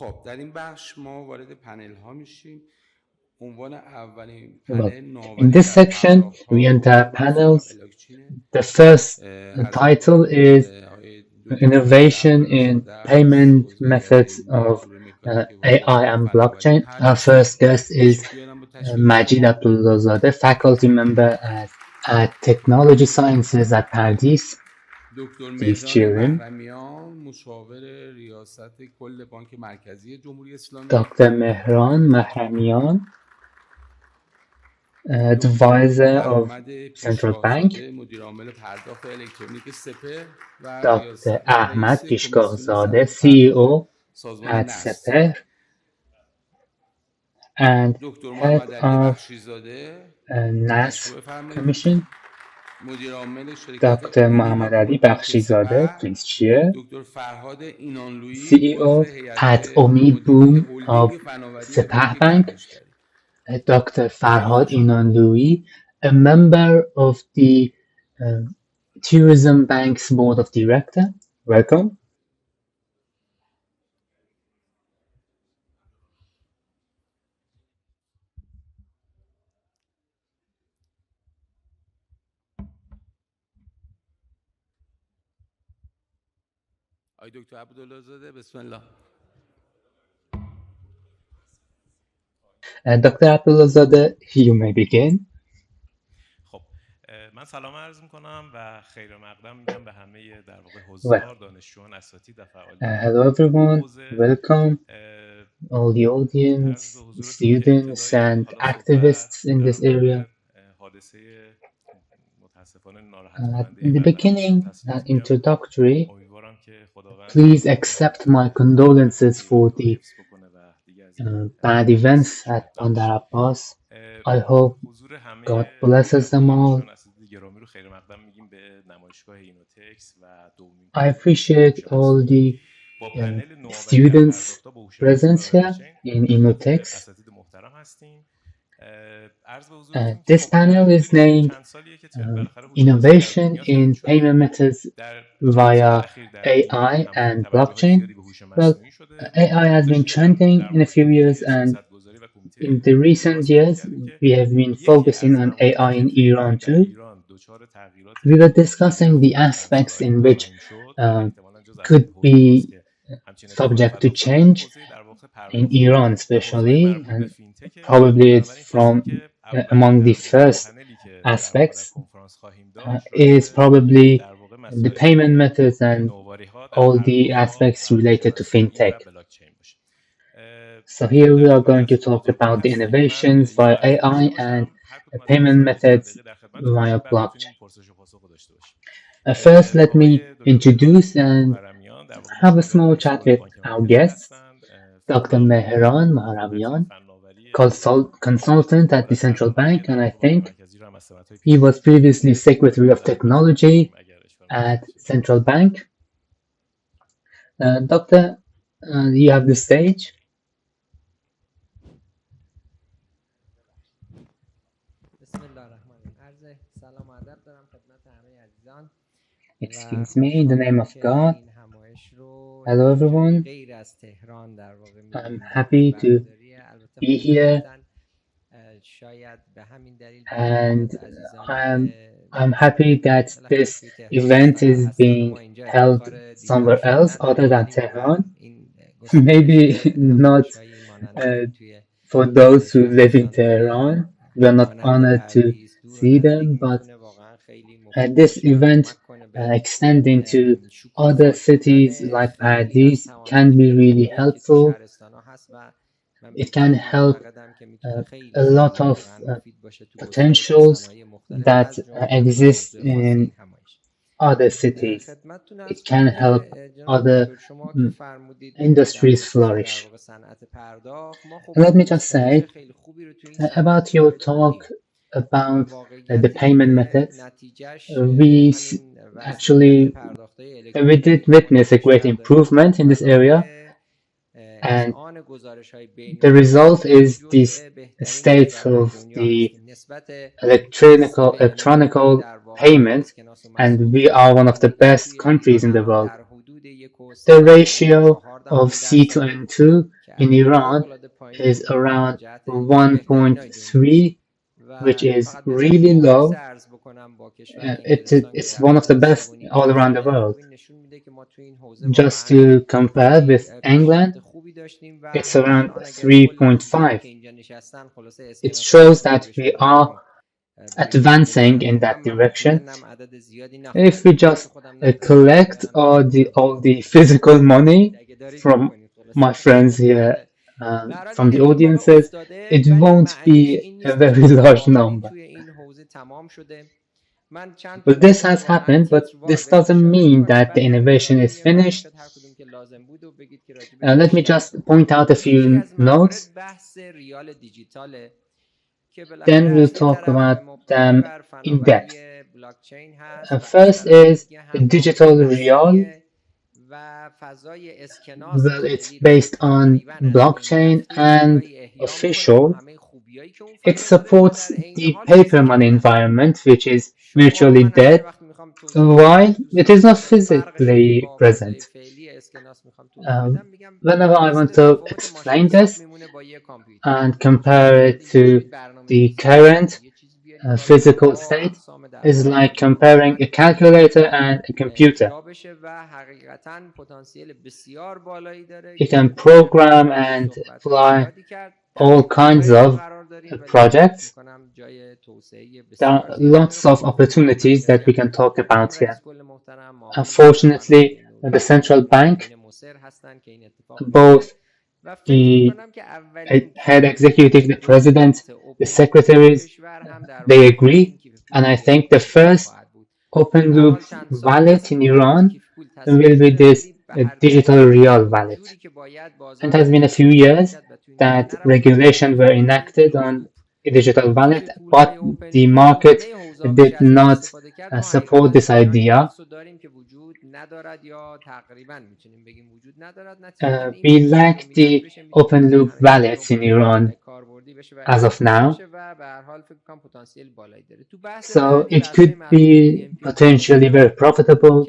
خب در این بخش ما وارد پنل ها میشیم. عنوان اولین Well, پنل in نوآوری this در section, we پرداخت‌ها enter با محصول panels. بلاکچین. The first از title خدمت is آقای دکتر Innovation in عبداللهزاده است، Payment حوزه Methods علمی of علوم مکانیک و AI and فناوری Blockchain. Our پردیس. first guest is تشریف بیارم با تشریف Majid شما. Abdollahzadeh, faculty member at Technology Sciences at Pardis. دکتر Please مهران cheer him. محرمیان، مشاور ریاست کل بانک مرکزی جمهوری اسلامی. Dr. Mehran Mohramian, advisor of احمد Central Bank. پیشگاهزاده، مدیر عامل پرداخت الکترونیک سپهر و Dr. Ahmad رئیس کمیسیون Pishgahzadeh, صرف پرداخت CEO سازمان at نسل. Sepehr and دکتر head محمد of بخشیزاده، NAS تشریف بفرمایید. Commission. مدیر عامل شرکت Dr. امید Mohammad گروه بانک Bakhshizadeh, سپه. please cheer. دکتر فرهاد اینانلویی، عضو CEO هیئت at Omid مدیره of هلدینگ فناوری Sepah بانک Bank. گردشگری. Dr. Farhad Inanloui, a member of the Tourism Bank's Board of Directors. Welcome. آقای دکتر عبداللهزاده، بسم الله. Dr. Abdollahzadeh, you may begin. خب من سلام عرض میکنم و خیر مقدم میگم به همه در واقع حضار، دانشجویان، اساتید و فعالین. Hello everyone, welcome all the audience, students and activists in this area. In the beginning, an introductory, please accept my condolences for the bad events at Bandar Abbas. I hope God blesses them all. I appreciate all the students' presence here in Inotex. This panel is named Innovation in Payment Methods via AI and Blockchain. Well, AI has been trending in a few years, and in the recent years, we have been focusing on AI in Iran too. We were discussing the aspects in which could be subject to change in Iran especially, and probably it's from among the first aspects is probably the payment methods and all the aspects related to fintech. So here we are going to talk about the innovations via AI and payment methods via blockchain. First, let me introduce and have a small chat with our guests, Dr. Mehran Mohramian, consultant at the Central Bank, and I think he was previously Secretary of Technology at Central Bank. Doctor, you have the stage. Excuse me, in the name of God. Hello everyone. I'm happy to be here, and I'm happy that this event is being held somewhere else other than Tehran. Maybe not for those who live in Tehran. We are not honored to see them, but this event extending to other cities like Pardis can be really helpful. It can help a lot of potentials that exist in other cities. It can help other industries flourish. Let me just say about your talk about the payment methods. We did witness a great improvement in this area, and the result is this state of the electronic payment, and we are one of the best countries in the world. The ratio of C to N2 in Iran is around 1.3, which is really low. It's one of the best all around the world. Just to compare with England, it's around 3.5. It shows that we are advancing in that direction. If we just collect all the physical money from my friends here, from the audiences, it won't be a very large number. But this has happened, but this doesn't mean that the innovation is finished. Let me just point out a few notes. Then we'll talk about them in depth. First is the digital real. Well, it's based on blockchain and official. It supports the paper money environment, which is virtually dead, while it is not physically present. Whenever I want to explain this and compare it to the current physical state, is like comparing a calculator and a computer. It can program and apply all kinds of projects. There are lots of opportunities that we can talk about here. Unfortunately, the central bank, both the head executive, the president, the secretaries, they agree. And I think the first open loop wallet in Iran will be this digital real wallet. It has been a few years that regulations were enacted on a digital wallet, but the market did not support this idea. We lack the open loop wallets in Iran as of now. So it could be potentially very profitable.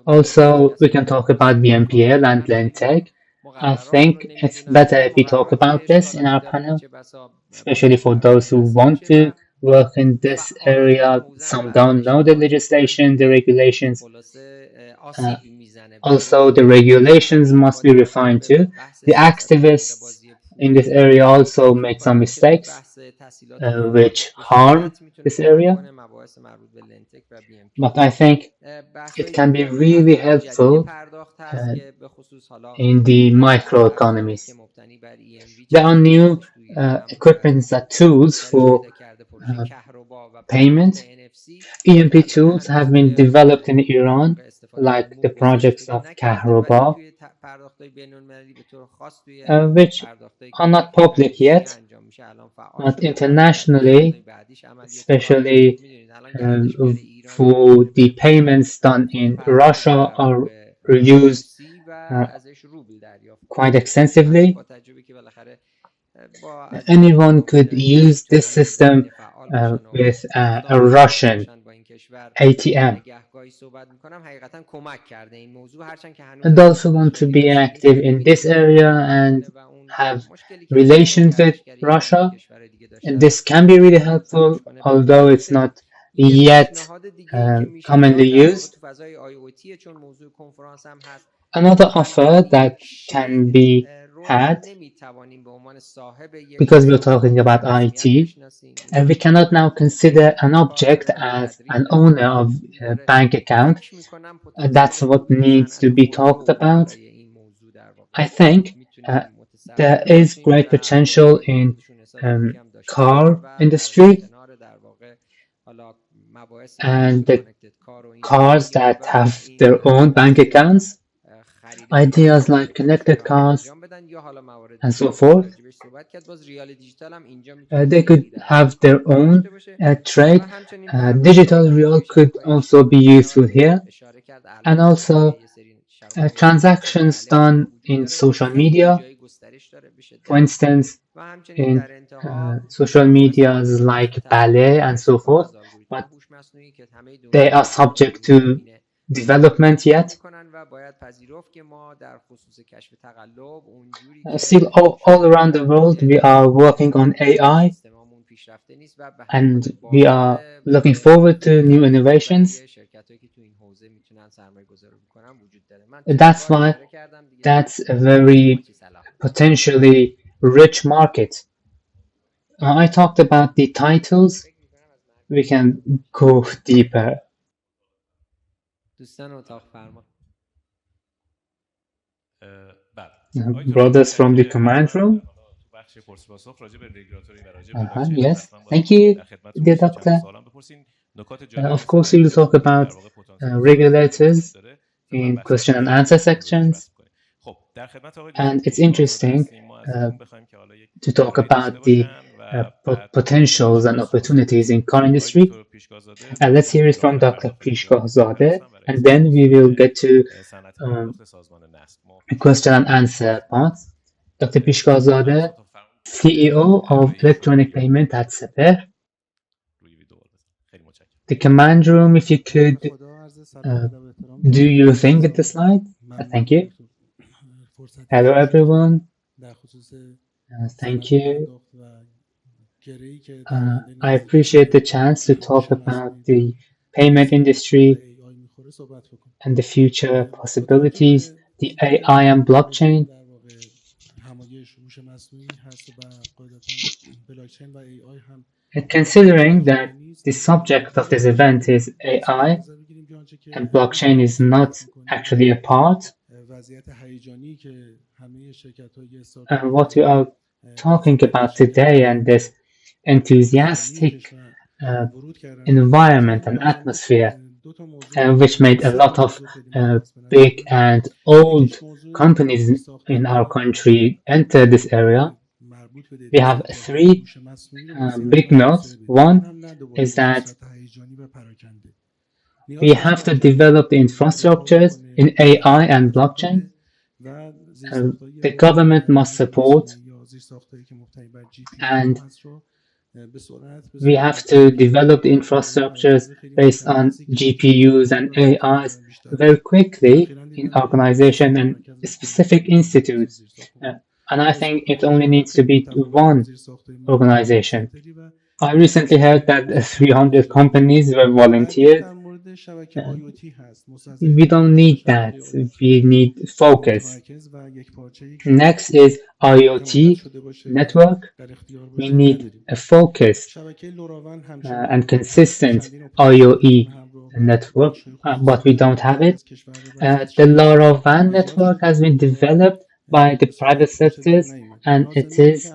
Also, we can talk about BNPL and Lentech. I think it's better if we talk about this in our panel, especially for those who want to work in this area. Some don't know the legislation, the regulations. Also, the regulations must be refined too. The activists in this area also make some mistakes, which harm this area. But I think it can be really helpful in the microeconomies. There are new equipments and tools for payment. EMP tools have been developed in Iran, like the projects of Kahroba, which are not public yet, but internationally, especially for the payments done in Russia, are used quite extensively. Anyone could use this system with a Russian ATM. And those who want to be active in this area and have relations with Russia, and this can be really helpful, although it's not yet commonly used. Another offer that can be had, because we're talking about IT, and we cannot now consider an object as an owner of a bank account. That's what needs to be talked about. I think there is great potential in car industry, and the cars that have their own bank accounts. Ideas like connected cars and so forth. They could have their own trade. Digital real could also be useful here. And also transactions done in social media. For instance, in social medias like Ballet and so forth, but they are subject to development yet. Still, all around the world, we are working on AI, and we are looking forward to new innovations. That's why that's a very potentially rich market. I talked about the titles. We can go deeper. Brothers from the command room. Yes, thank you, dear doctor. Of course, we will talk about regulators in question and answer sections. And it's interesting to talk about the potentials and opportunities in car industry. Let's hear it from Dr. Pishgahzadeh, and then we will get to question and answer part. Dr. Pishgahzadeh, CEO of Electronic Payment at Sepehr. The command room, if you could do your thing at the slide. Thank you. Hello, everyone. Thank you. I appreciate the chance to talk about the payment industry and the future possibilities, the AI and blockchain. Considering that the subject of this event is AI and blockchain is not actually a part, what we are talking about today and this enthusiastic environment and atmosphere, which made a lot of big and old companies in our country enter this area. We have three big notes. One is that we have to develop the infrastructures in AI and blockchain. The government must support, and we have to develop the infrastructures based on GPUs and AIs very quickly in organization and specific institutes. And I think it only needs to be one organization. I recently heard that 300 companies were volunteered. We don't need that. We need focus. Next is IoT network. We need a focused and consistent IoE network, but we don't have it. The LoRaWAN network has been developed by the private sectors, and it is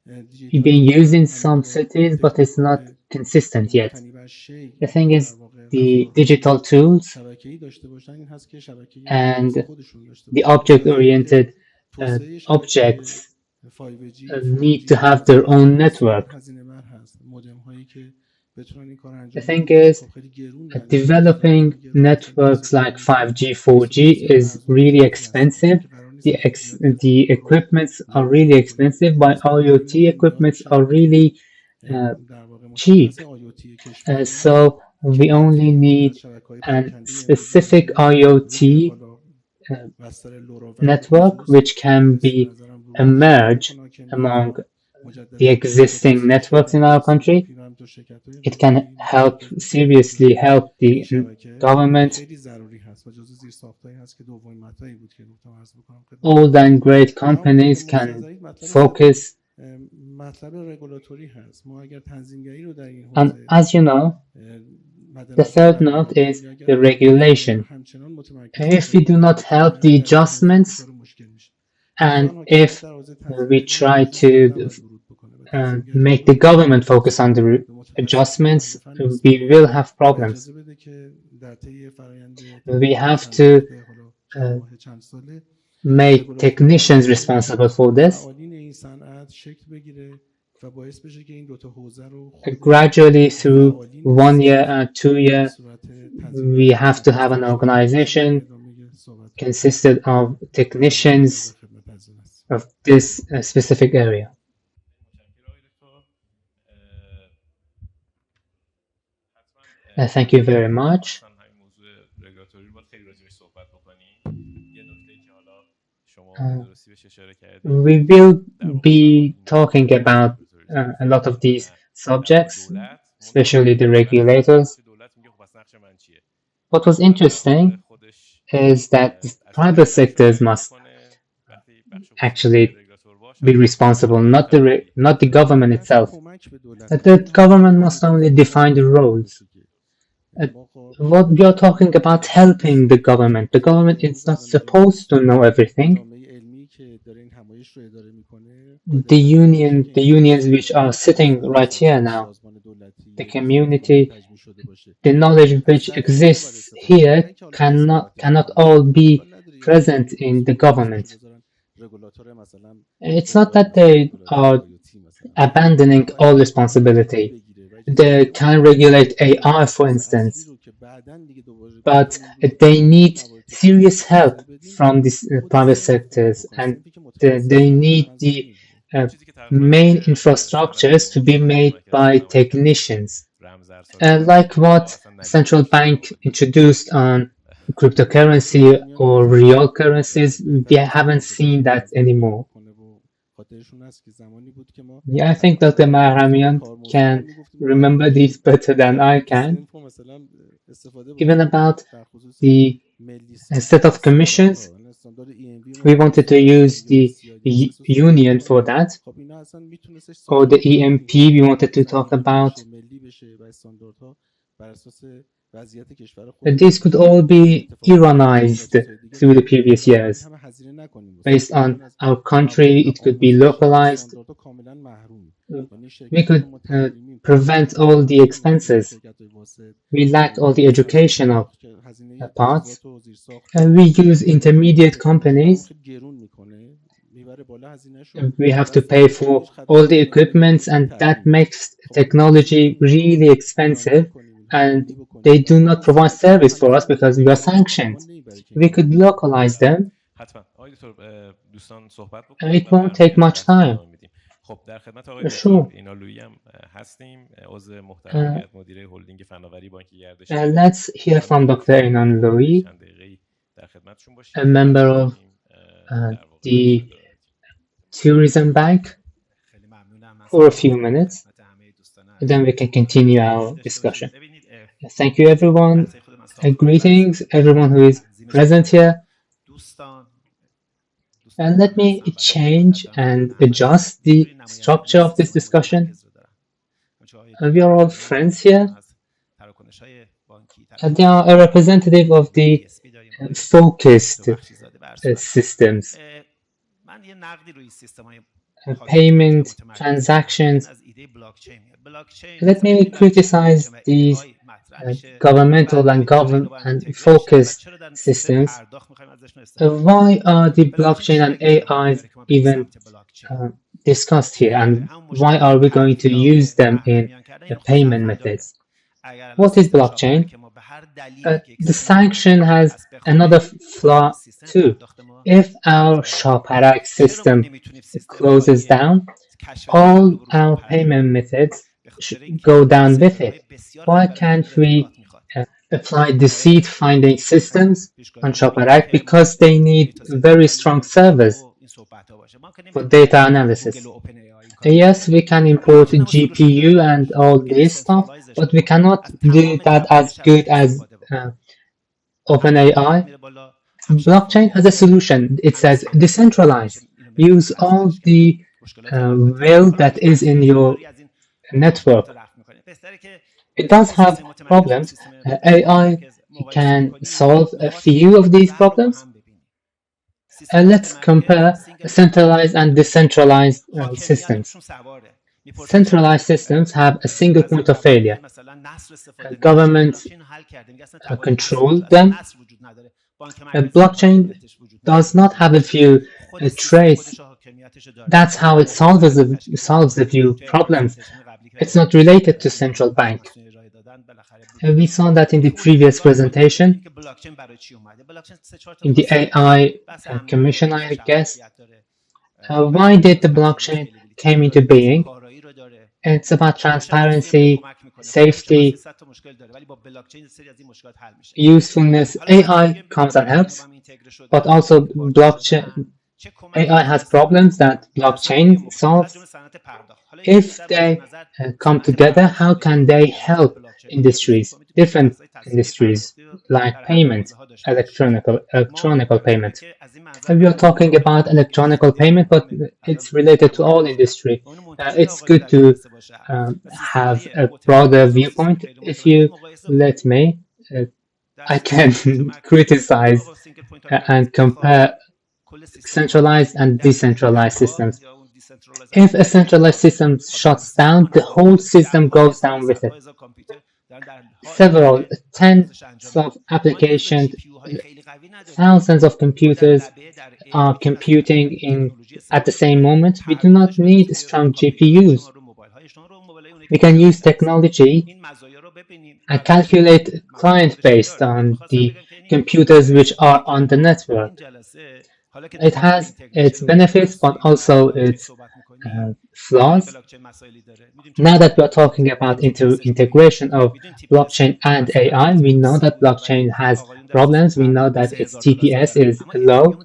being used in some cities, but it's not consistent yet. The thing is, the digital tools and the object-oriented objects need to have their own network. The thing is, developing networks like 5G, 4G is really expensive. The equipments are really expensive, but IoT equipments are really cheap. So we only need a specific IoT network which can be merged among the existing networks in our country. It can seriously help the government. Old and great companies can focus. And as you know, the third note is the regulation. If we do not help the adjustments, and if we try to make the government focus on the adjustments, we will have problems. We have to make technicians responsible for this. Gradually, through 1 year and 2 years, we have to have an organization consisted of technicians of this specific area. Thank you very much. We will be talking about a lot of these subjects, especially the regulators. What was interesting is that the private sectors must actually be responsible, not the government itself. The government must only define the roles. What we are talking about helping the government. The government is not supposed to know everything. The unions which are sitting right here now, the community, the knowledge which exists here cannot all be present in the government. It's not that they are abandoning all responsibility. They can regulate AI, for instance, but they need serious help from these private sectors, and they need the main infrastructures to be made by technicians. Like what central bank introduced on cryptocurrency or real currencies, we haven't seen that anymore. Yeah, I think Dr. Mohramian can remember these better than I can. Even about the set of commissions, we wanted to use the union for that, or the EMP we wanted to talk about. These could all be Iranized through the previous years. Based on our country, it could be localized. We could prevent all the expenses. We lack all the educational parts. We use intermediate companies. We have to pay for all the equipment, and that makes technology really expensive, and they do not provide service for us because we are sanctioned. We could localize them, and it won't take much time. خب در خدمت آقای دکتر اینانلویی هم هستیم عضو محترم هیئت مدیره هلدینگ فناوری بانک گردش. Let's hear from Dr. Inanloui, a member of the tourism bank, for a few minutes. Then we can continue our discussion. Thank you, everyone. Greetings, everyone who is present here. And let me change and adjust the structure of this discussion. We are all friends here. They are a representative of the focused systems. Payment, transactions. Let me criticize these governmental and focused systems. Why are the blockchain and AI even discussed here, and why are we going to use them in payment methods? What is blockchain? The sanction has another flaw too. If our Sepehr system closes down, all our payment methods go down with it. Why can't we apply deceit finding systems on Sepehr? Because they need very strong servers for data analysis. Yes, we can import GPU and all this stuff, but we cannot do that as good as OpenAI. Blockchain has a solution. It says decentralize. Use all the will that is in your network. It does have problems. AI can solve a few of these problems. Let's compare centralized and decentralized systems. Centralized systems have a single point of failure. Governments control them. A blockchain does not have a few traits. That's how it solves the few problems. It's not related to central bank. We saw that in the previous presentation, in the AI commission, I guess. Why did the blockchain came into being? It's about transparency. safety, usefulness. AI comes and helps, but also blockchain. AI has problems that blockchain solves. If they come together, how can they help industries, different industries, like payment, electronical payment? We are talking about electronical payment, but it's related to all industry. It's good to have a broader viewpoint. If you let me, I can criticize and compare centralized and decentralized systems. If a centralized system shuts down, the whole system goes down with it. Several tens of applications, thousands of computers are computing at the same moment. We do not need strong GPUs. We can use technology and calculate client based on the computers which are on the network. It has its benefits, but also its flaws. Now that we're talking about integration of blockchain and AI, we know that blockchain has problems. We know that its TPS is low.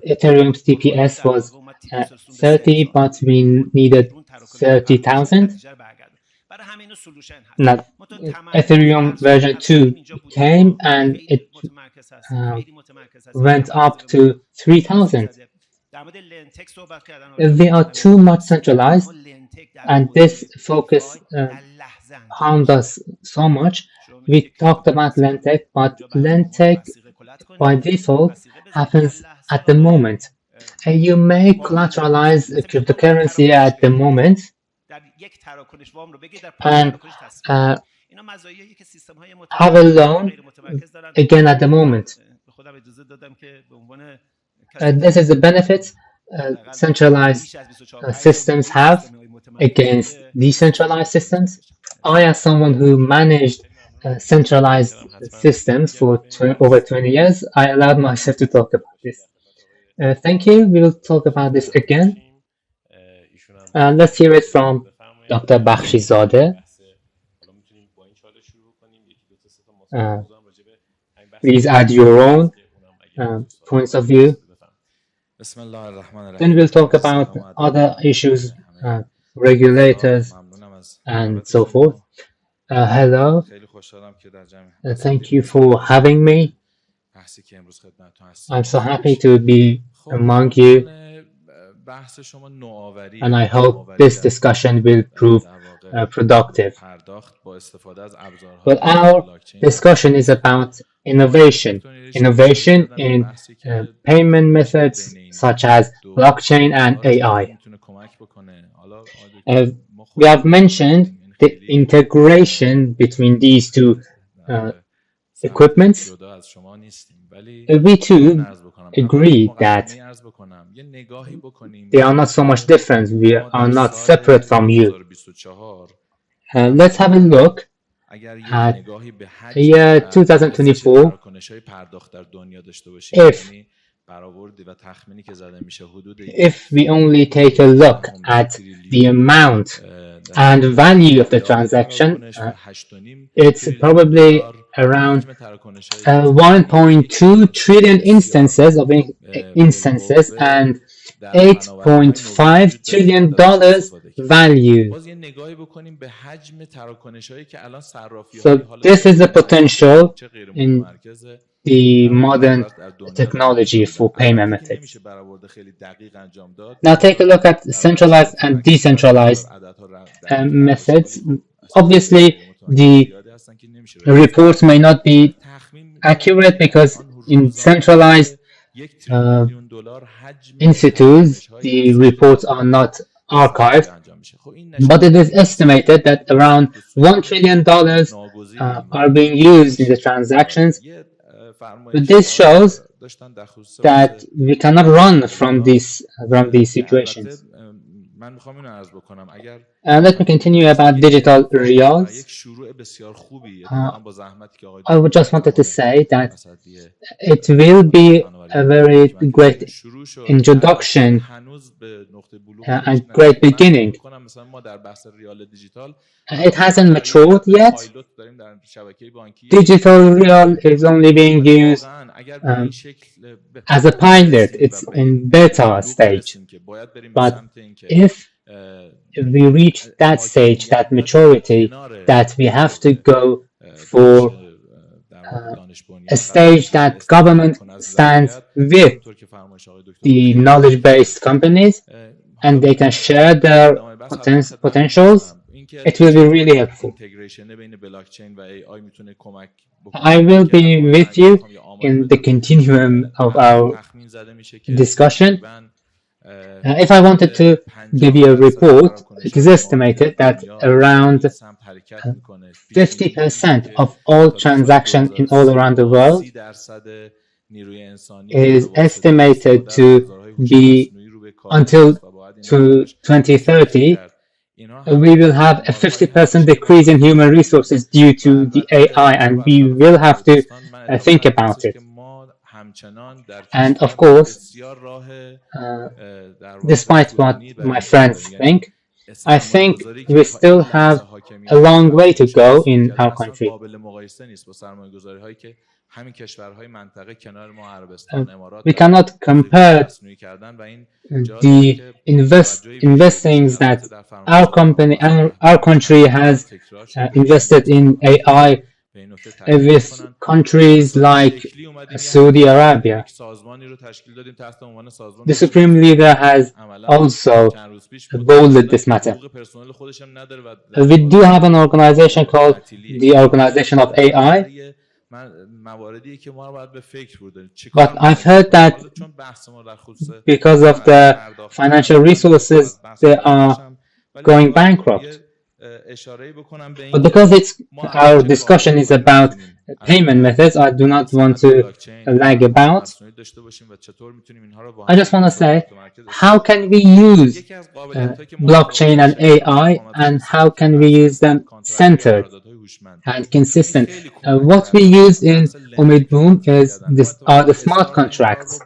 Ethereum's TPS was 30, but we needed 30,000. Now, Ethereum version 2 came and it went up to 3,000. We are too much centralized, and this focus harmed us so much. We talked about Lentech, but Lentech by default happens at the moment. And you may collateralize a cryptocurrency at the moment, and have a loan again at the moment. This is the benefit centralized systems have against decentralized systems. I, as someone who managed centralized systems for over 20 years, I allowed myself to talk about this. Thank you. We will talk about this again. Let's hear it from Dr. Bakhshizadeh. Please add your own points of view. Then we'll talk about other issues, regulators, and so forth. Hello. Thank you for having me. I'm so happy to be among you, and I hope this discussion will prove productive. But our discussion is about innovation in payment methods such as blockchain and AI. We have mentioned the integration between these two equipments. We too agree that they are not so much different. We are not separate from you. Let's have a look at year 2024. If we only take a look at the amount and value of the transaction, it's probably around 1.2 trillion instances and $8.5 trillion value. So this is the potential in the modern technology for payment methods. Now take a look at centralized and decentralized methods. Obviously, the reports may not be accurate because in centralized institutes, the reports are not archived, but it is estimated that around $1 trillion are being used in the transactions. But this shows that we cannot run from these situations. Let me continue about digital reals. I just wanted to say that it will be a very great introduction, a great beginning. It hasn't matured yet. Digital real is only being used as a pilot. It's in beta stage. But if we reach that stage, that maturity, that we have to go for a stage that government stands with the knowledge-based companies and they can share their potentials, it will be really helpful. I will be with you in the continuum of our discussion. If I wanted to give you a report, it is estimated that around 50% of all transactions in all around the world is estimated to be until 2030. We will have a 50% decrease in human resources due to the AI, and we will have to think about it. And of course, despite what my friends think, I think we still have a long way to go in our country. We cannot compare the investings that our country has invested in AI with countries like Saudi Arabia. The Supreme Leader has also bolded this matter. We do have an organization called the Organization of AI, but I've heard that because of the financial resources, they are going bankrupt. But because our discussion is about payment methods, I do not want to lag about. I just want to say, how can we use blockchain and AI, and how can we use them centered and consistent? What we use in Omid Boom are the smart contracts.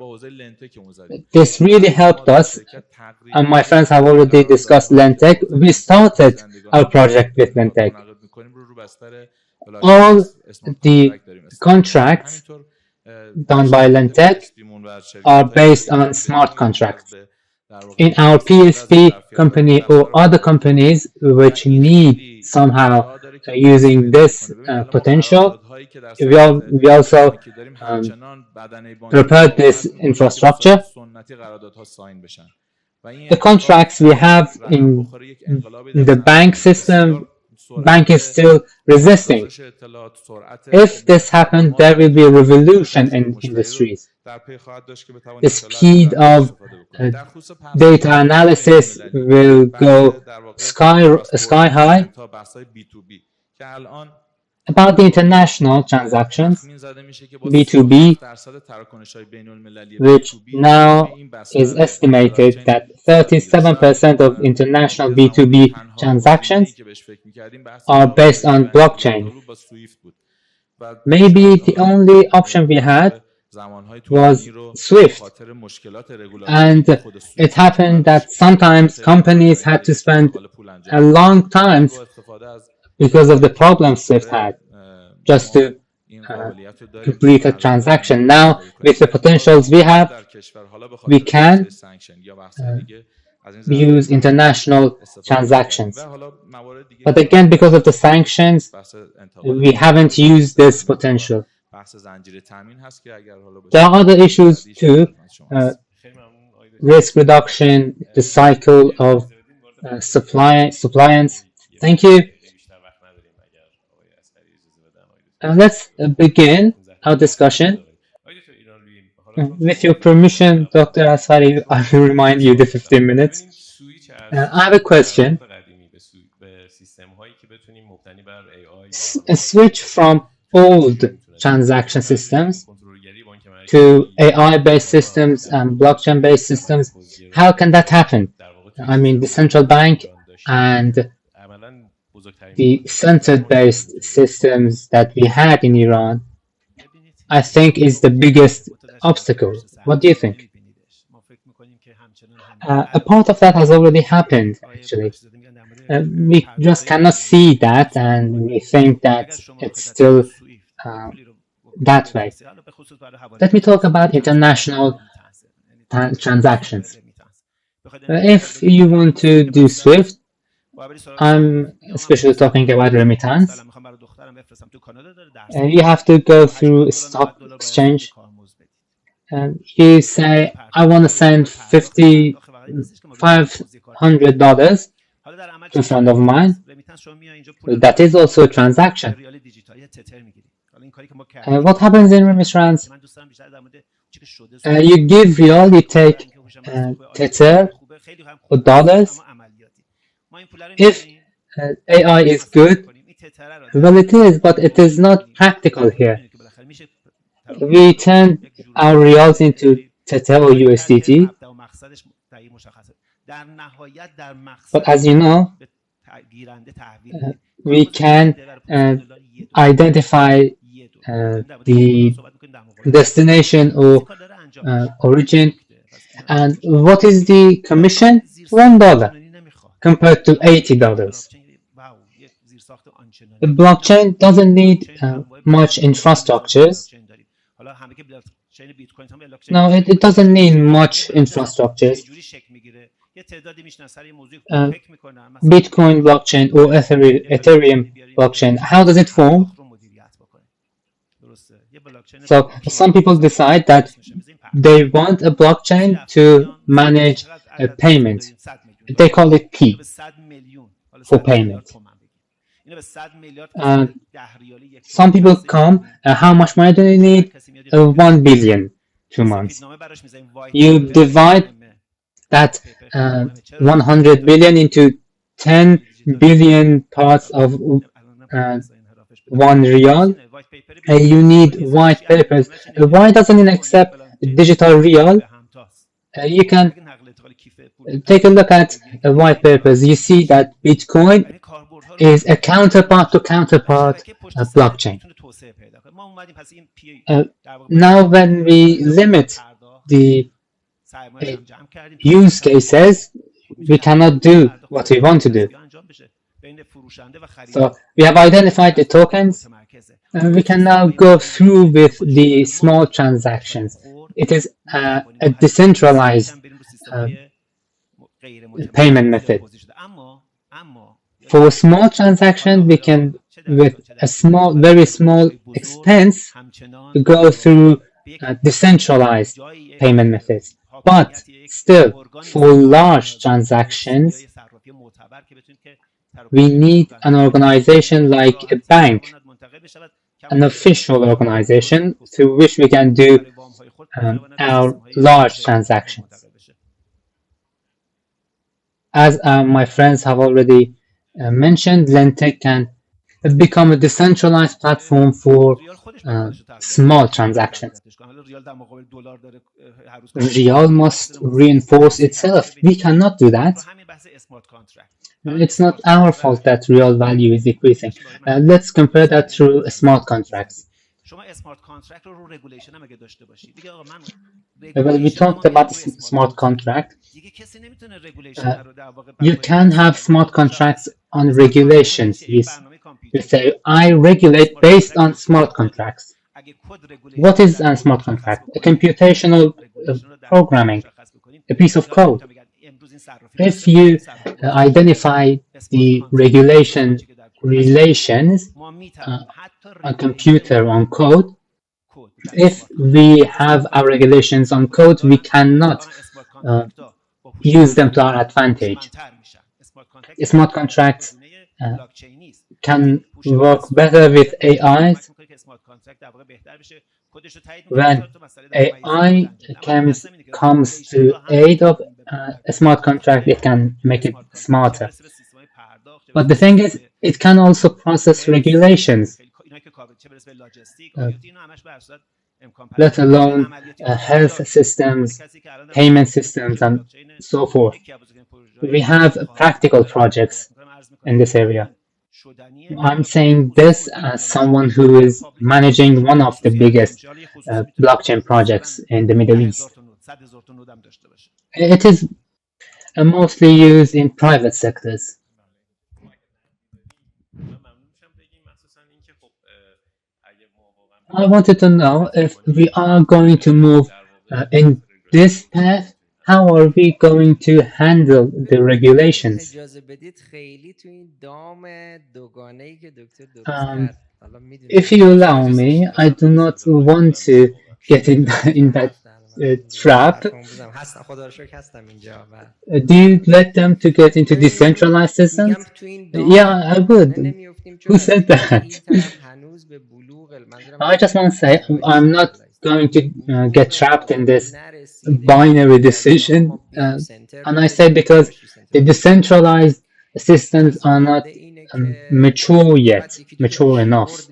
This really helped us, and my friends have already discussed Lentec. We started our project with Lentec. All the contracts done by Lentec are based on smart contracts. In our PSP company or other companies which need somehow using this potential, we also prepared this infrastructure. The contracts we have in the bank system, bank is still resisting. If this happens, there will be a revolution in industries. The speed of data analysis will go sky high. About the international transactions, B2B, which now is estimated that 37% of international B2B transactions are based on blockchain. Maybe the only option we had was SWIFT, and it happened that sometimes companies had to spend a long time because of the problems SWIFT had just to complete a transaction. Now, with the potentials we have, we can use international transactions. But again, because of the sanctions, we haven't used this potential. There are other issues too, risk reduction, the cycle of suppliance. Thank you. Let's begin our discussion. With your permission, Dr. Asfari, I will remind you the 15 minutes. I have a question. A switch from old transaction systems to AI-based systems and blockchain-based systems, how can that happen? I mean, the central bank and the center-based systems that we had in Iran, I think is the biggest obstacle. What do you think? A part of that has already happened, actually. We just cannot see that, and we think that it's still that way. Let me talk about international transactions. If you want to do SWIFT, I'm especially talking about remittance. You have to go through a stock exchange. You say, I want to send $500 to a friend of mine. That is also a transaction. What happens in remittance? You give real, you take tether or dollars. If AI is good, well, it is, but it is not practical here. We turn our reals into tether or USDT, but as you know, we can identify the destination or origin. And what is the commission? $1 compared to $80. The blockchain doesn't need much infrastructures. No, it doesn't need much infrastructures. Bitcoin blockchain or Ethereum blockchain, how does it form? So some people decide that they want a blockchain to manage a payment. They call it P for payment. Some people come, how much money do you need? 1 billion, 2 months. You divide that 100 billion into 10 billion parts of 1 real. You need white papers. Why doesn't it accept digital real? You can take a look at white papers. You see that Bitcoin is a counterpart to counterpart blockchain. Now when we limit the use cases, we cannot do what we want to do. So we have identified the tokens, and we can now go through with the small transactions. It is a decentralized payment method. For a small transaction, we can, with a very small expense, go through decentralized payment methods. But still, for large transactions, we need an organization like a bank, an official organization through which we can do our large transactions. As my friends have already mentioned, Lentech can become a decentralized platform for small transactions. Real must reinforce itself. We cannot do that. It's not our fault that real value is decreasing. Let's compare that through smart contracts. Well, we talked about smart contract. You can have smart contracts on regulations. You say, I regulate based on smart contracts. What is a smart contract? A computational programming, a piece of code. If you identify the relations on computer, on code, if we have our regulations on code, we cannot use them to our advantage. Smart contracts can work better with AI. When AI comes to aid of a smart contract, it can make it smarter. But the thing is, it can also process regulations, let alone health systems, payment systems, and so forth. We have practical projects in this area. I'm saying this as someone who is managing one of the biggest blockchain projects in the Middle East. It is mostly used in private sectors. I wanted to know if we are going to move in this path, how are we going to handle the regulations? If you allow me, I do not want to get in that trap. Do you let them to get into decentralized systems? Yeah, I would. Who said that? I just want to say I'm not going to get trapped in this binary decision. And I say because the decentralized systems are not mature yet, mature enough.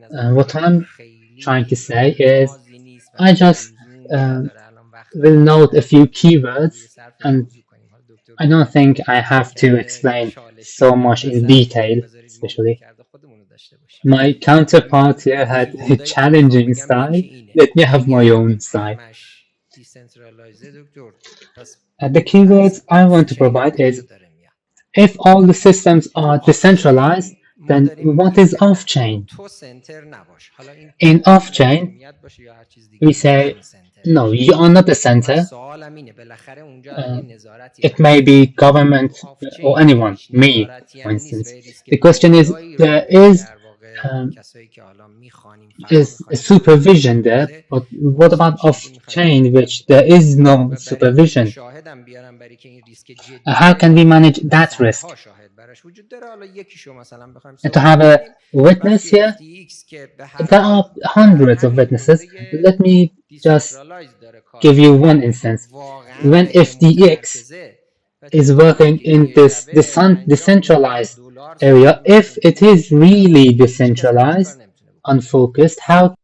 What I'm trying to say is I just will note a few keywords, and I don't think I have to explain so much in detail, especially. My counterpart here had a challenging style. Let me have my own style. The keywords I want to provide is, if all the systems are decentralized, then what is off-chain? In off-chain, we say, no, you are not the center. It may be government or anyone, me, for instance. The question is, there is a supervision there, but what about off-chain, which there is no supervision? How can we manage that risk? And to have a witness here, there are hundreds of witnesses. Let me just give you one instance. When FTX is working in this decentralized area, if it is really decentralized, unfocused, how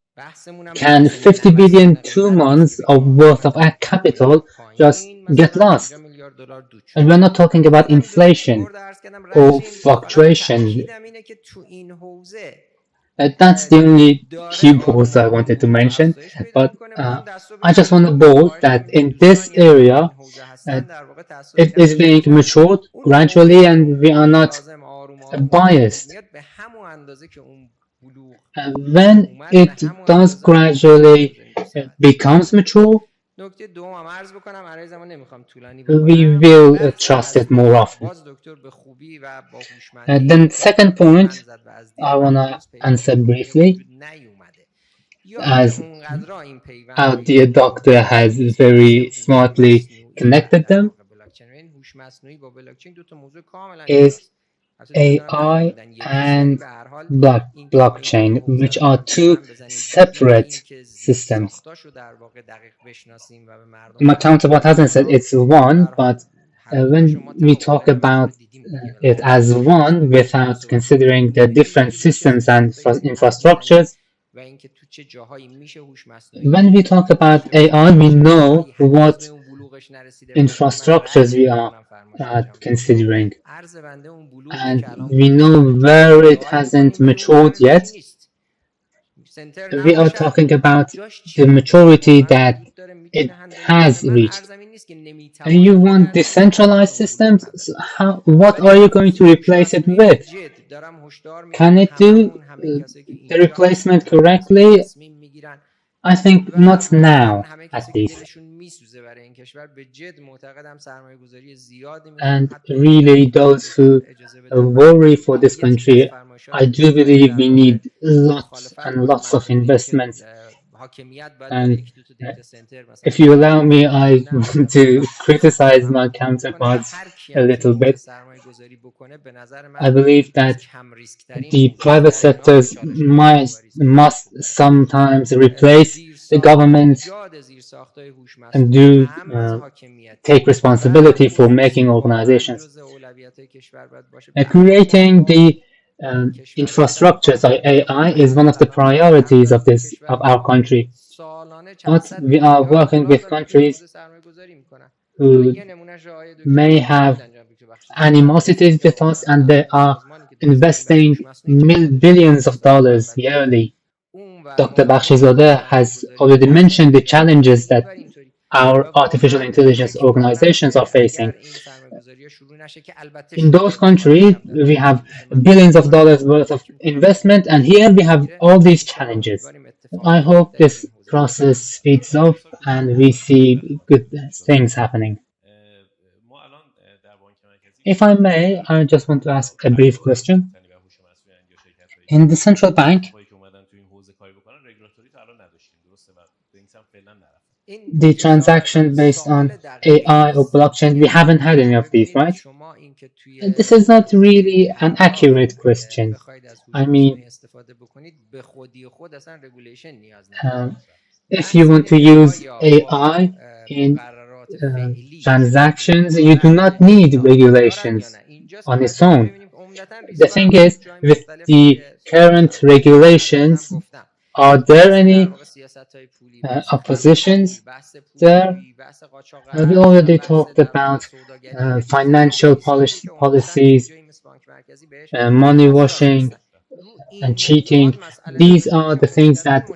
can 50 billion 2 months of worth of capital just get lost? And we're not talking about inflation or fluctuation. That's the only keywords I wanted to mention, but I just want to bold that in this area, it is being matured gradually and we are not biased. When it does gradually becomes mature, we will trust it more often. Then second point, I want to answer briefly, as our dear doctor has very smartly connected them, is AI and blockchain, which are two separate systems. My counterpart hasn't said it's one, but when we talk about it as one without considering the different systems and infrastructures, when we talk about AI, we know what infrastructures we are considering, and we know where it hasn't matured yet. We are talking about the maturity that it has reached. And you want decentralized systems? What are you going to replace it with? Can it do the replacement correctly? I think not now, at least. And really, those who worry for this country, I do believe we need lots and lots of investments. And if you allow me, I want to criticize my counterparts a little bit. I believe that the private sectors must sometimes replace the government and do take responsibility for making organizations. Creating the infrastructures of AI is one of the priorities of our country. But we are working with countries who may have animosity with us, and they are investing billions of dollars yearly. Dr. Bakhshizadeh has already mentioned the challenges that our artificial intelligence organizations are facing. In those countries, we have billions of dollars worth of investment, and here we have all these challenges. I hope this process speeds up and we see good things happening. If I may, I just want to ask a brief question. In the central bank, the transaction based on AI or blockchain, we haven't had any of these, right? This is not really an accurate question. I mean, if you want to use AI in transactions, you do not need regulations on its own. The thing is, with the current regulations, are there any oppositions there? We already talked about financial policies, money washing, and cheating. These are the things that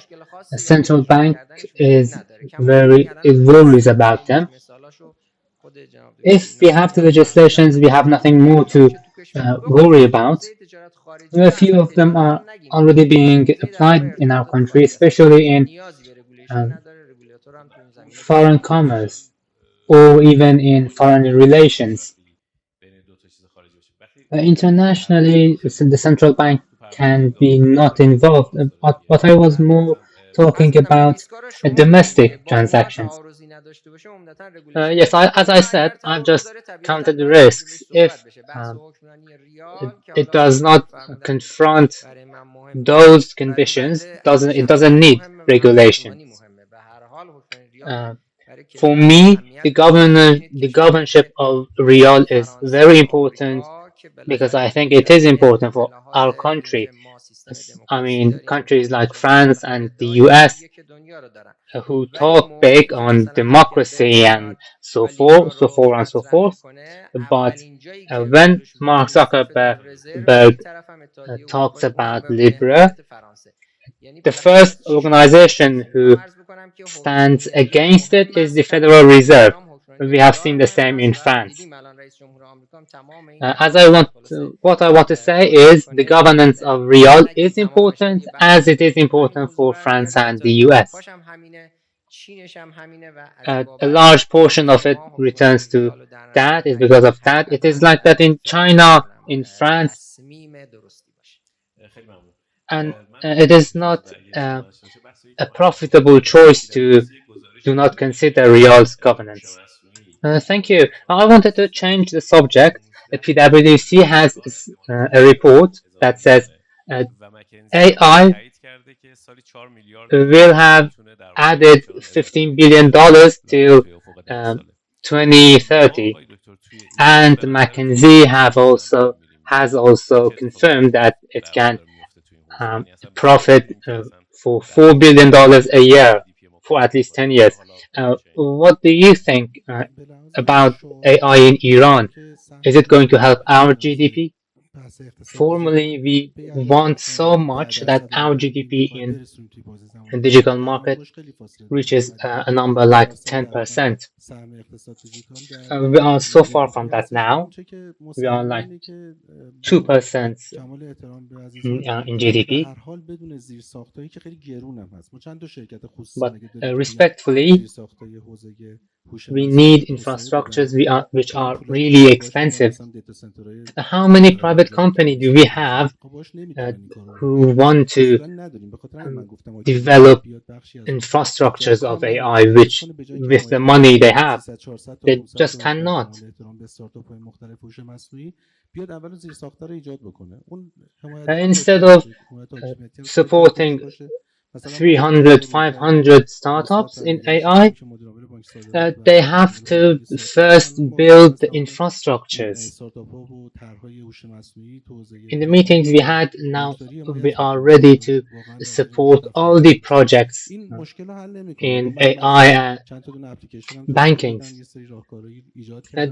a central bank is worries about them. If we have the legislations, we have nothing more to worry about. A few of them are already being applied in our country, especially in foreign commerce or even in foreign relations. Internationally, the central bank can be not involved, but I was more talking about domestic transactions. Yes, as I said, I've just counted the risks. If it does not confront those conditions, it doesn't need regulation. For me, the governorship of Riyal is very important because I think it is important for our country. I mean, countries like France and the US who talk big on democracy and so forth, and so forth. But when Mark Zuckerberg talks about Libra, the first organization who stands against it is the Federal Reserve. We have seen the same in France. What I want to say is the governance of Riyal is important as it is important for France and the US. A large portion of it returns to that is because of that. It is like that in China, in France, and it is not a profitable choice to do not consider Riyal's governance. Thank you. I wanted to change the subject. The PwC has a report that says AI will have added $15 billion till 2030, and McKinsey has also confirmed that it can profit for $4 billion a year for at least 10 years. What do you think about AI in Iran? Is it going to help our GDP? Formally, we want so much that our GDP in the digital market reaches a number like 10%. We are so far from that now. We are like 2% in GDP. But respectfully, we need infrastructures which are really expensive. How many private companies do we have who want to develop infrastructures of AI which, with the money they have, they just cannot? Instead of supporting 300, 500 startups in AI, they have to first build the infrastructures. In the meetings we had, now we are ready to support all the projects in AI and banking.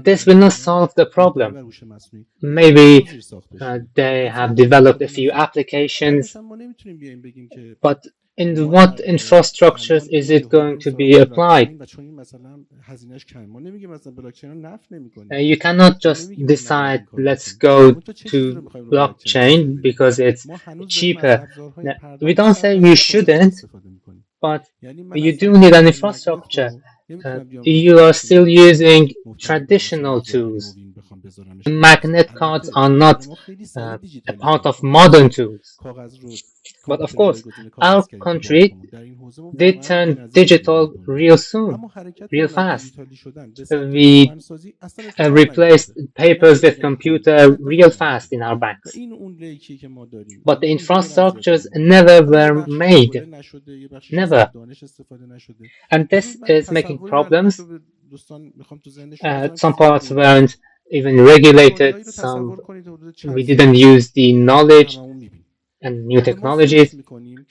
This will not solve the problem. Maybe they have developed a few applications, but in what infrastructures is it going to be applied? You cannot just decide, let's go to blockchain because it's cheaper. We don't say you shouldn't, but you do need an infrastructure. You are still using traditional tools. Magnet cards are not a part of modern tools. But of course, our country did turn digital real soon, real fast. We replaced papers with computer real fast in our banks. But the infrastructures never were made. Never. And this is making problems. Some parts weren't even regulated. We didn't use the knowledge and new technologies.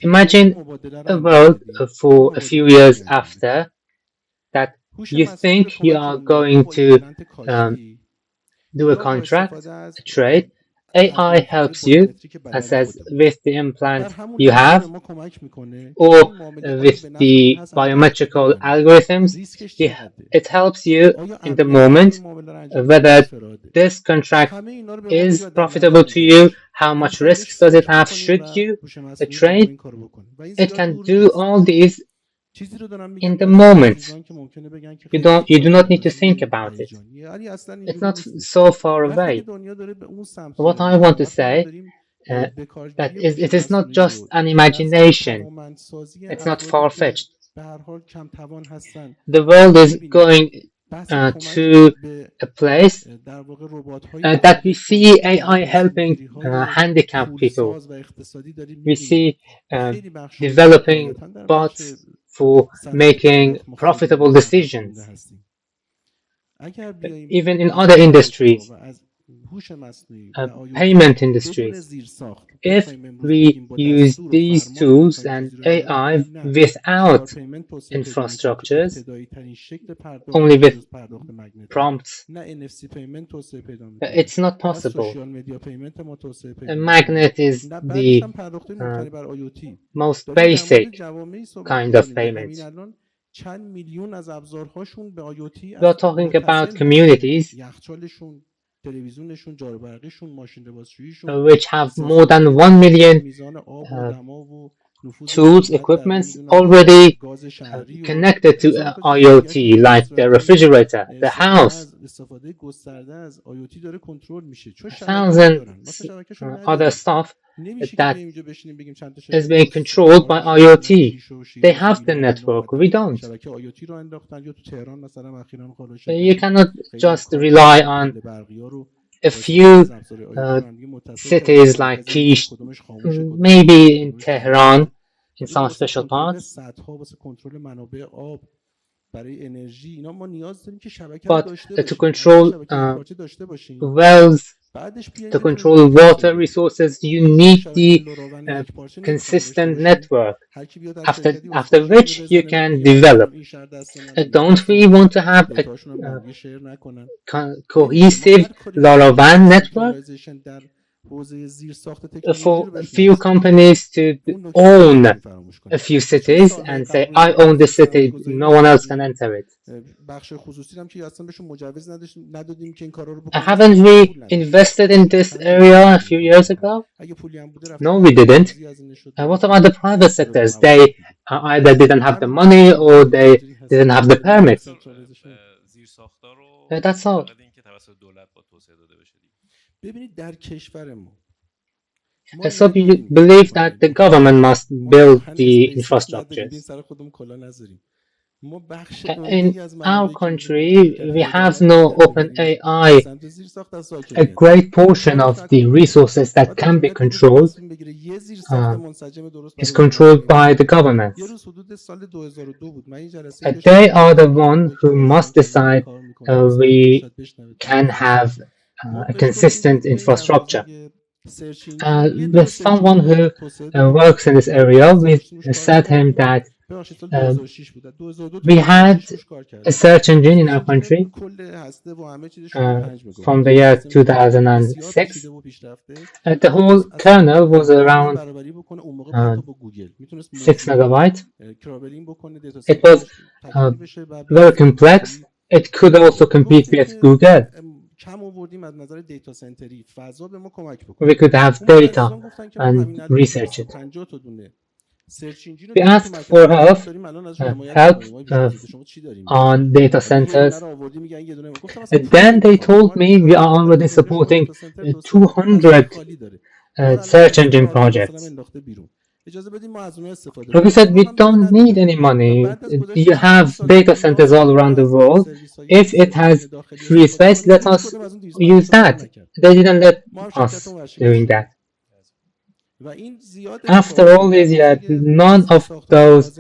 Imagine a world for a few years after that you think you are going to do a contract, a trade. AI helps you and says with the implant you have or with the biometrical algorithms, it helps you in the moment whether this contract is profitable to you, how much risks does it have, should you trade. It can do all these in the moment. You do not need to think about it. It's not so far away. What I want to say that it is not just an imagination. It's not far-fetched. The world is going to a place that we see AI helping handicapped people. We see developing bots for making profitable decisions. Even in other industries, payment industries, if we use these tools and AI without infrastructures, only with prompts, it's not possible. A magnet is the most basic kind of payment. We are talking about communities which have more than 1 million tools, equipments already connected to IoT, like the refrigerator, the house, thousands other stuff that is being controlled by IoT. They have the network, we don't. You cannot just rely on a few cities like Kish, maybe in Tehran, in some special parts. But to control wells, to control water resources, you need the consistent network, after which you can develop. Don't we want to have a cohesive LoRaWAN network? For a few companies to own a few cities and say, I own this city, no one else can enter it. Haven't we invested in this area a few years ago? No, we didn't. What about the private sectors? They either didn't have the money or they didn't have the permits. That's all. So we believe that the government must build the infrastructures. In our country, we have no open AI. A great portion of the resources that can be controlled is controlled by the governments. They are the one who must decide we can have a consistent infrastructure. With someone who works in this area, we said him that we had a search engine in our country from the year 2006. The whole kernel was around 6 megabytes. It was very complex. It could also compete with Google. We could have data and research it. We asked for help on data centers. Then they told me we are already supporting 200 search engine projects. But we said we don't need any money. You have data centers all around the world. If it has free space, let us use that. They didn't let us doing that. After all these years, none of those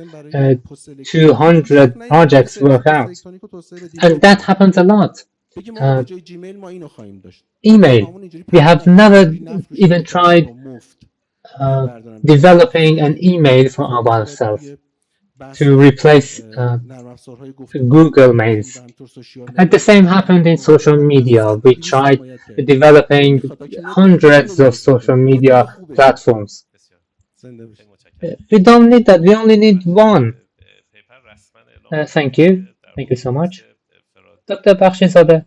200 projects work out. And that happens a lot. Email. We have never even tried developing an email for ourselves to replace Google Mails. And the same happened in social media. We tried developing hundreds of social media platforms. We don't need that. We only need one. Thank you. Thank you so much. Dr. Bakhshizadeh,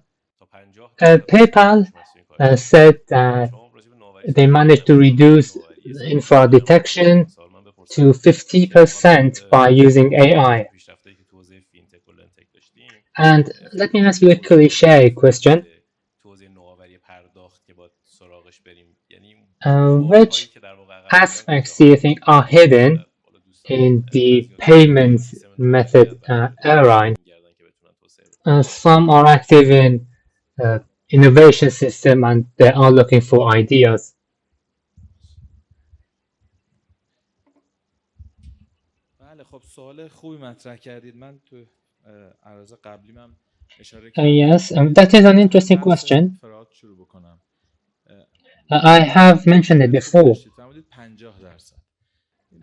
PayPal said that they managed to reduce infrared detection to 50% by using AI. And let me ask you a cliche question. Which aspects do you think are hidden in the payments method era? Some are active in innovation system and they are looking for ideas. Yes, that is an interesting question. I have mentioned it before.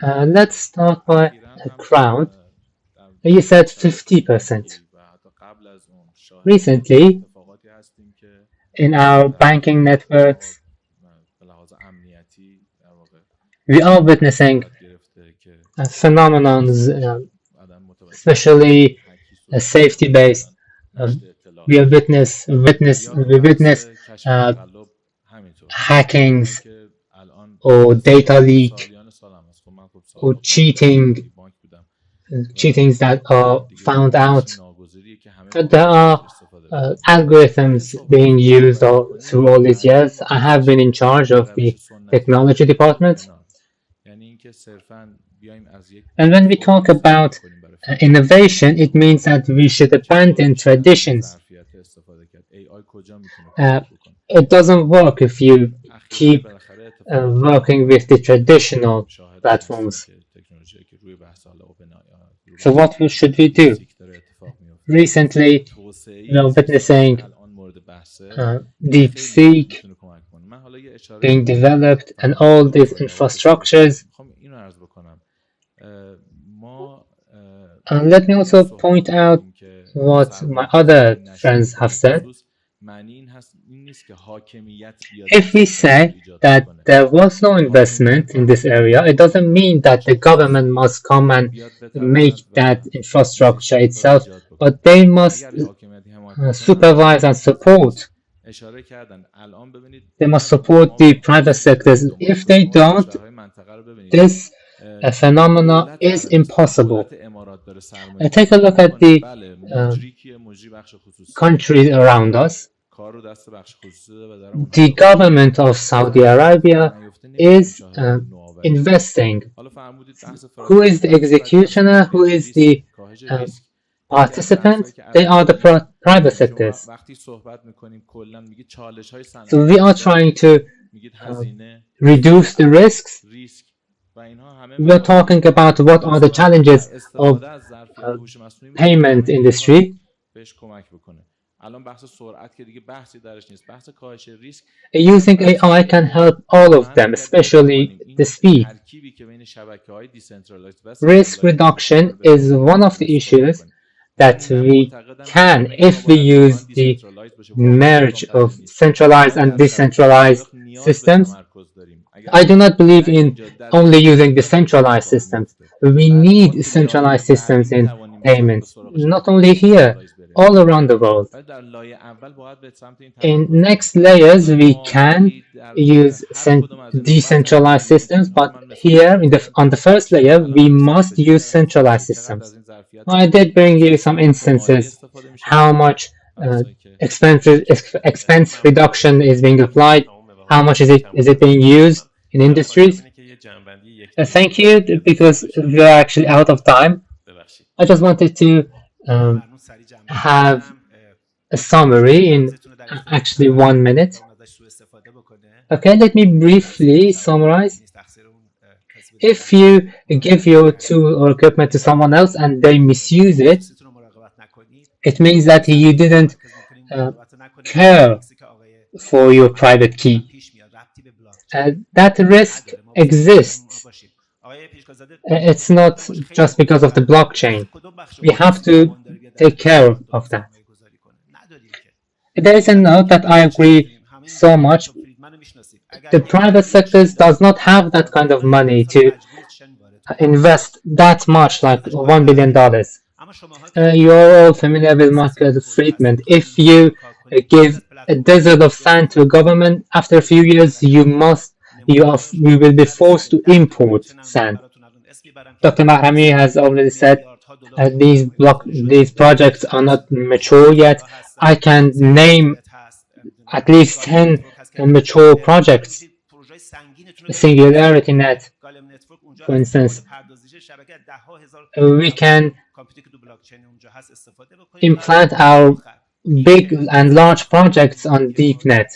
Let's start by a crowd. You said 50%. Recently, in our banking networks, we are witnessing phenomenons, especially safety-based. We witness hackings or data leak or cheatings that are found out. There are algorithms being used through all these years. I have been in charge of the technology department. And when we talk about innovation, it means that we should abandon traditions. It doesn't work if you keep working with the traditional platforms. So what should we do? Recently, we are witnessing DeepSeek being developed and all these infrastructures. Let me also point out what my other friends have said. If we say that there was no investment in this area, it doesn't mean that the government must come and make that infrastructure itself, but they must supervise and support. They must support the private sectors. If they don't, this phenomena is impossible. Take a look at the countries around us. The government of Saudi Arabia is investing. Who is the executioner? Who is the participants, they are the private sectors. وقتی صحبت میکنیم کلا میگی چالش های صنعت So we are trying to میگید هزینه reduce the risks. ریسک و اینها همه We are talking about what are the challenges of از ظرفیت هوش مصنوعی payment industry. بهش کمک بکنه. الان بحث سرعت که دیگه بحثی درش نیست. بحث کاهش ریسک. Using AI can help all of them, especially the speed. ترکیبی که بین شبکه‌های دیسنترالایزد و Risk reduction is one of the issues that we can if we use the merge of centralized and decentralized systems. I do not believe in only using the centralized systems. We need centralized systems in payments, not only here, all around the world. In next layers, we can use decentralized systems, but here on the first layer, we must use centralized systems. I did bring you some instances how much expense reduction is being applied, how much is it being used in industries. Thank you, because we are actually out of time. I just wanted to have a summary in actually 1 minute. Okay, let me briefly summarize. If you give your tool or equipment to someone else and they misuse it, it means that you didn't care for your private key. That risk exists. It's not just because of the blockchain. We have to take care of that. There is a note that I agree so much. The private sector does not have that kind of money to invest that much, like $1 billion. You're all familiar with Market Friedman. If you give a desert of sand to a government, after a few years you will be forced to import sand. Dr. Mohramian has already said these projects are not mature yet. I can name at least 10 mature projects. Singularity Net, for instance. We can implant our big and large projects on DeepNet.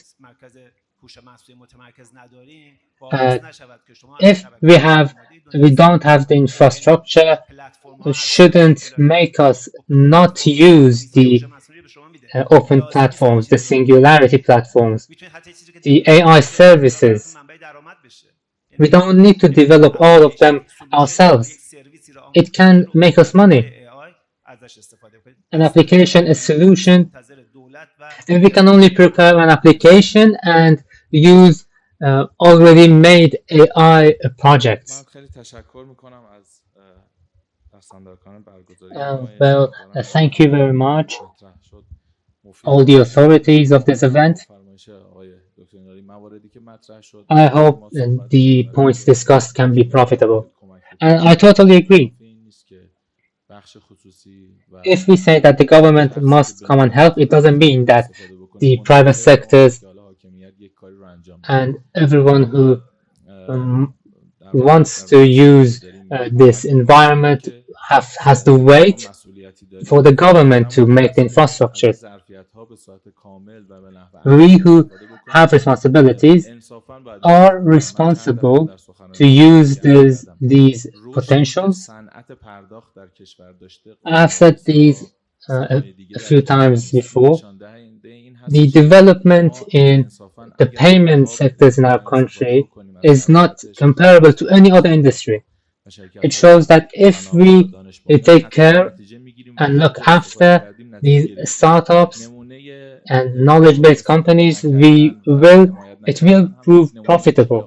If we don't have the infrastructure, it shouldn't make us not use the open platforms, the singularity platforms, the AI services. We don't need to develop all of them ourselves. It can make us money. An application, a solution, and we can only prepare an application and use already made AI projects. Thank you very much, all the authorities of this event. I hope the points discussed can be profitable. And I totally agree. If we say that the government must come and help, it doesn't mean that the private sectors and everyone who wants to use this environment has to wait for the government to make the infrastructure. We who have responsibilities are responsible to use these potentials. I have said these a few times before. The development in the payment sectors in our country is not comparable to any other industry. It shows that if we take care and look after these startups and knowledge-based companies, it will prove profitable.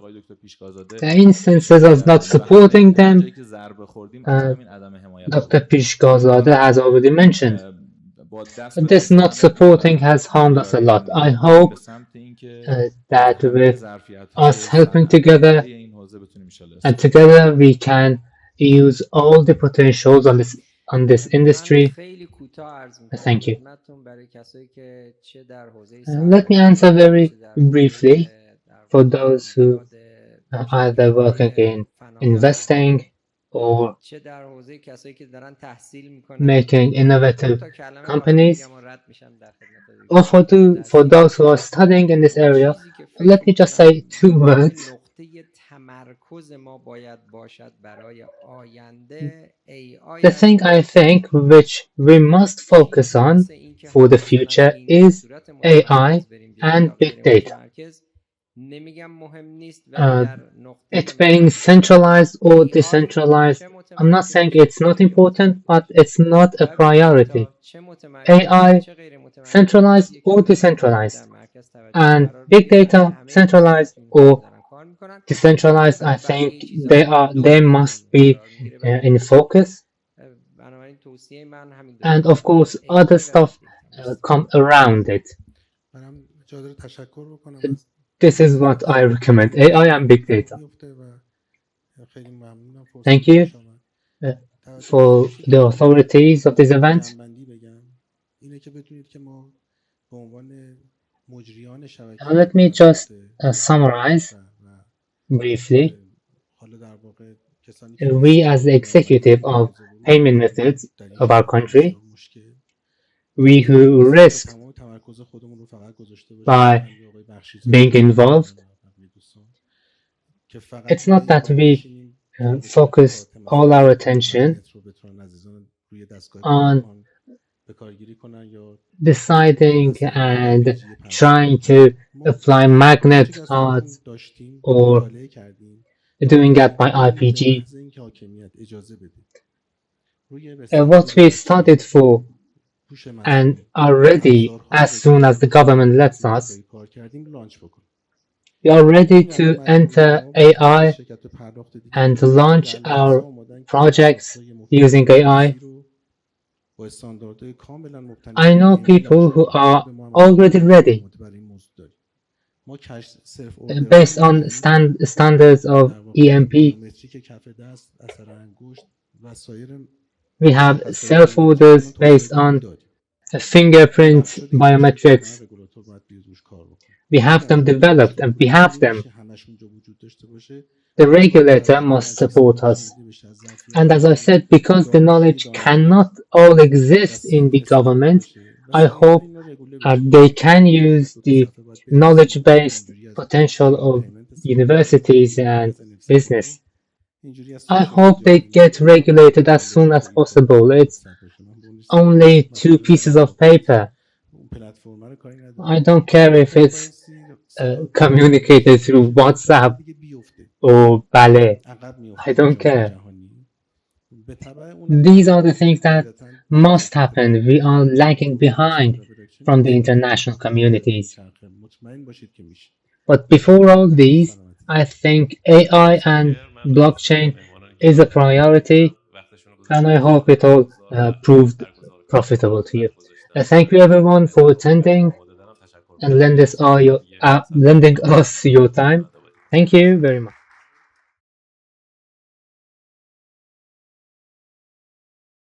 The instances of not supporting them, Dr. Pishgahzadeh has already mentioned. This not supporting has harmed us a lot. I hope that with us helping together, and together we can use all the potentials on this industry. Thank you. Let me answer very briefly for those who are either working in investing or making innovative companies, or for those who are studying in this area, let me just say 2 words. The thing I think which we must focus on for the future is AI and big data. It being centralized or decentralized, I'm not saying it's not important, but it's not a priority. AI, centralized or decentralized, and big data, centralized or decentralized, I think they must be in focus. And of course, other stuff come around it. This is what I recommend, AI and big data. Thank you for the authorities of this event. Let me just summarize briefly. We as the executive of payment methods of our country, we who risk by being involved, it's not that we focus all our attention on deciding and trying to apply magnet cards or doing that by RPG. What we studied for and are ready as soon as the government lets us, we are ready to enter AI and launch our projects using AI. I know people who are already ready based on standards of EMP. We have self-orders based on fingerprint biometrics. We have them developed and we have them. The regulator must support us. And as I said, because the knowledge cannot all exist in the government, I hope they can use the knowledge-based potential of universities and business. I hope they get regulated as soon as possible. It's only 2 pieces of paper. I don't care if it's communicated through WhatsApp or Ballet. I don't care. These are the things that must happen. We are lagging behind from the international communities. But before all these, I think AI and blockchain is a priority, and I hope it all proved profitable to you. Thank you everyone for attending and lending us your time. Thank you very much.